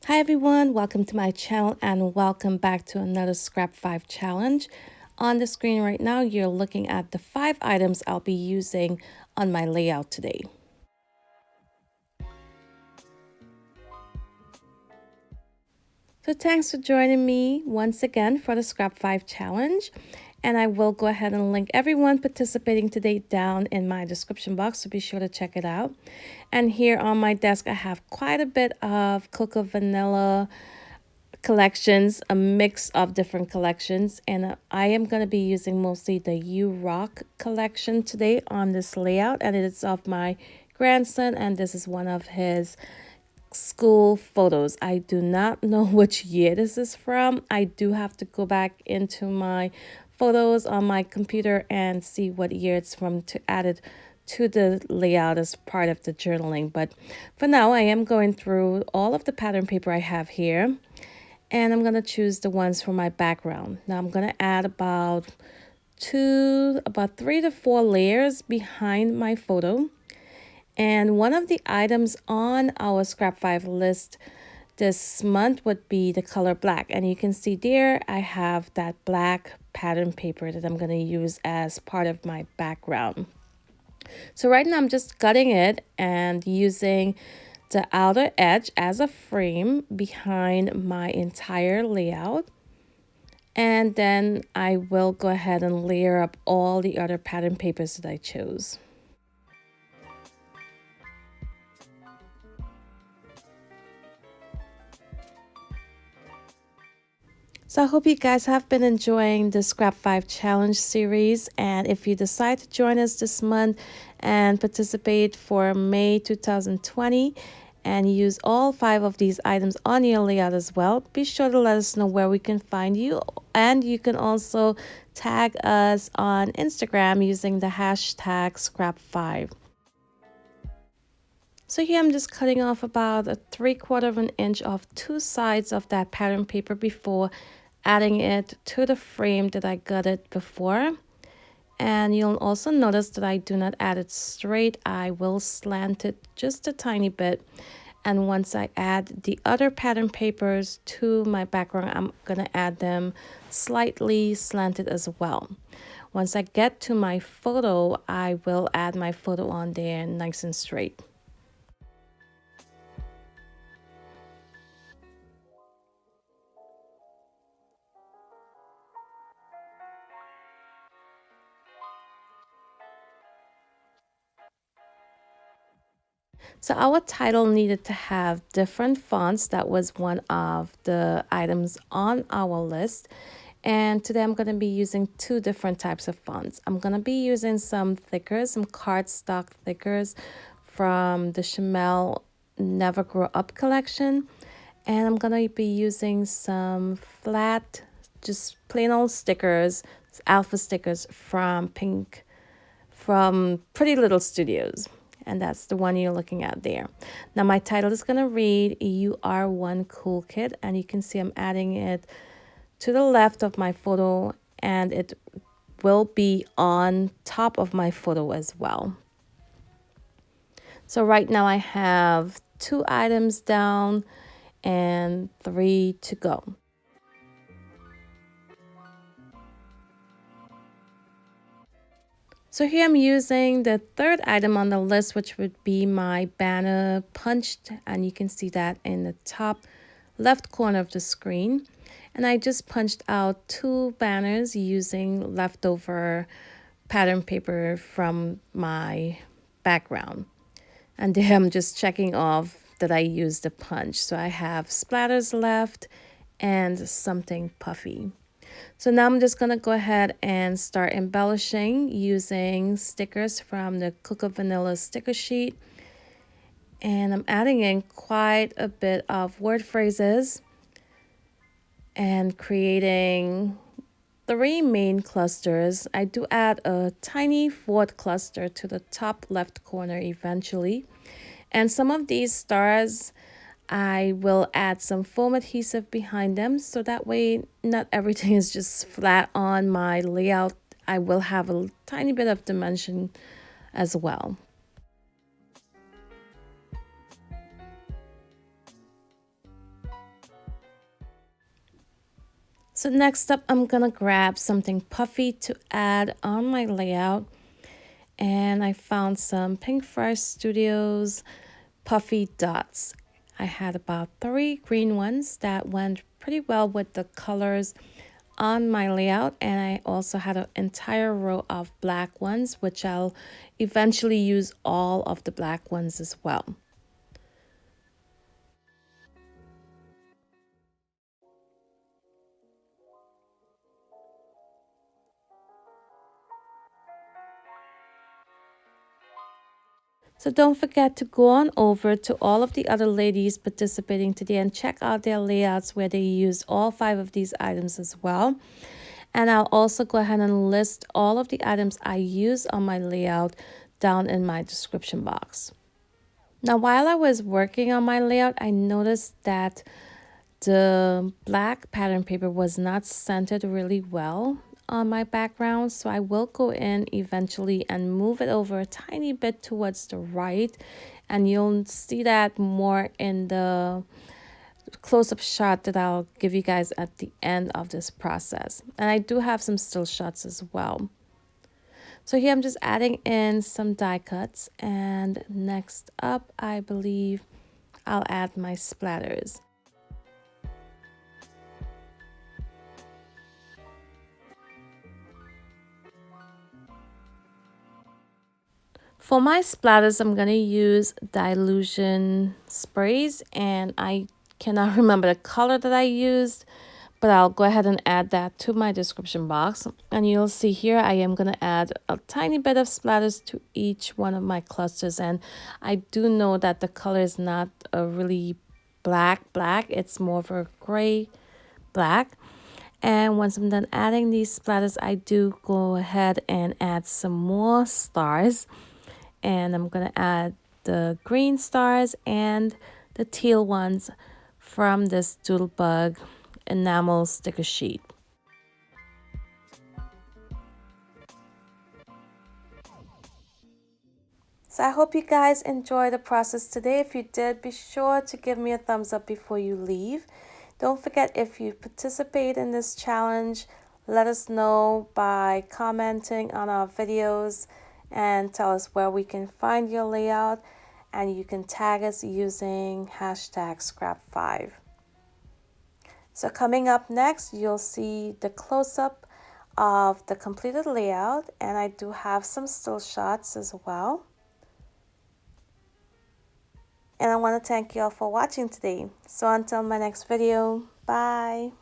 Hi everyone, welcome to my channel and welcome back to another Scrap 5 challenge. On the screen right now, you're looking at the 5 items I'll be using on my layout today. So thanks for joining me once again for the Scrap 5 challenge. And I will go ahead and link everyone participating today down in my description box, so be sure to check it out. And here on my desk, I have quite a bit of Cocoa Vanilla collections, a mix of different collections, and I am going to be using mostly the You Rock collection today on this layout, and it is of my grandson, and this is one of his school photos. I do not know which year this is from. I do have to go back into my photos on my computer and see what year it's from to add it to the layout as part of the journaling. But for now, I am going through all of the pattern paper I have here, and I'm going to choose the ones for my background. Now I'm going to add about 3 to 4 layers behind my photo. And one of the items on our Scrap 5 list this month would be the color black. And you can see there I have that black pattern paper that I'm going to use as part of my background. So right now I'm just cutting it and using the outer edge as a frame behind my entire layout. And then I will go ahead and layer up all the other pattern papers that I chose. So I hope you guys have been enjoying the Scrap 5 challenge series, and if you decide to join us this month and participate for May 2020 and use all 5 of these items on your layout as well, be sure to let us know where we can find you, and you can also tag us on Instagram using the hashtag Scrap5. So here I'm just cutting off about a 3/4 of an inch off 2 sides of that pattern paper before adding it to the frame that I gutted before. And you'll also notice that I do not add it straight. I will slant it just a tiny bit. And once I add the other pattern papers to my background, I'm going to add them slightly slanted as well. Once I get to my photo, I will add my photo on there nice and straight. So our title needed to have different fonts. That was one of the items on our list. And today I'm going to be using 2 different types of fonts. I'm going to be using some thickers, some cardstock thickers from the Chanel Never Grow Up collection. And I'm going to be using some flat, just plain old stickers, alpha stickers from Pretty Little Studios. And that's the one you're looking at there. Now my title is going to read You Are One Cool Kid, and you can see I'm adding it to the left of my photo, and it will be on top of my photo as well. So right now I have 2 items down and 3 to go. So here I'm using the 3rd item on the list, which would be my banner punched, and you can see that in the top left corner of the screen. And I just punched out 2 banners using leftover pattern paper from my background. And there I'm just checking off that I used the punch. So I have splatters left and something puffy. So now I'm just going to go ahead and start embellishing using stickers from the Cocoa Vanilla sticker sheet. And I'm adding in quite a bit of word phrases and creating 3 main clusters. I do add a tiny 4th cluster to the top left corner eventually. And some of these stars, I will add some foam adhesive behind them, so that way not everything is just flat on my layout. I will have a tiny bit of dimension as well. So next up, I'm gonna grab something puffy to add on my layout. And I found some Pink Fresh Studios puffy dots. I had about 3 green ones that went pretty well with the colors on my layout, and I also had an entire row of black ones, which I'll eventually use all of the black ones as well. So don't forget to go on over to all of the other ladies participating today and check out their layouts where they used all 5 of these items as well. And I'll also go ahead and list all of the items I use on my layout down in my description box. Now, while I was working on my layout, I noticed that the black pattern paper was not centered really well on my background, so I will go in eventually and move it over a tiny bit towards the right, and you'll see that more in the close-up shot that I'll give you guys at the end of this process. And I do have some still shots as well. So here I'm just adding in some die cuts, and next up I believe I'll add my splatters. For my splatters, I'm going to use dilution sprays, and I cannot remember the color that I used, but I'll go ahead and add that to my description box. And you'll see here I am going to add a tiny bit of splatters to each one of my clusters. And I do know that the color is not a really black, it's more of a gray black. And once I'm done adding these splatters, I do go ahead and add some more stars. And I'm going to add the green stars and the teal ones from this Doodlebug enamel sticker sheet. So I hope you guys enjoyed the process today. If you did, be sure to give me a thumbs up before you leave. Don't forget, if you participate in this challenge, let us know by commenting on our videos and tell us where we can find your layout, and you can tag us using hashtag Scrap5. So coming up next, you'll see the close-up of the completed layout, and I do have some still shots as well. And I want to thank you all for watching today. So until my next video, bye.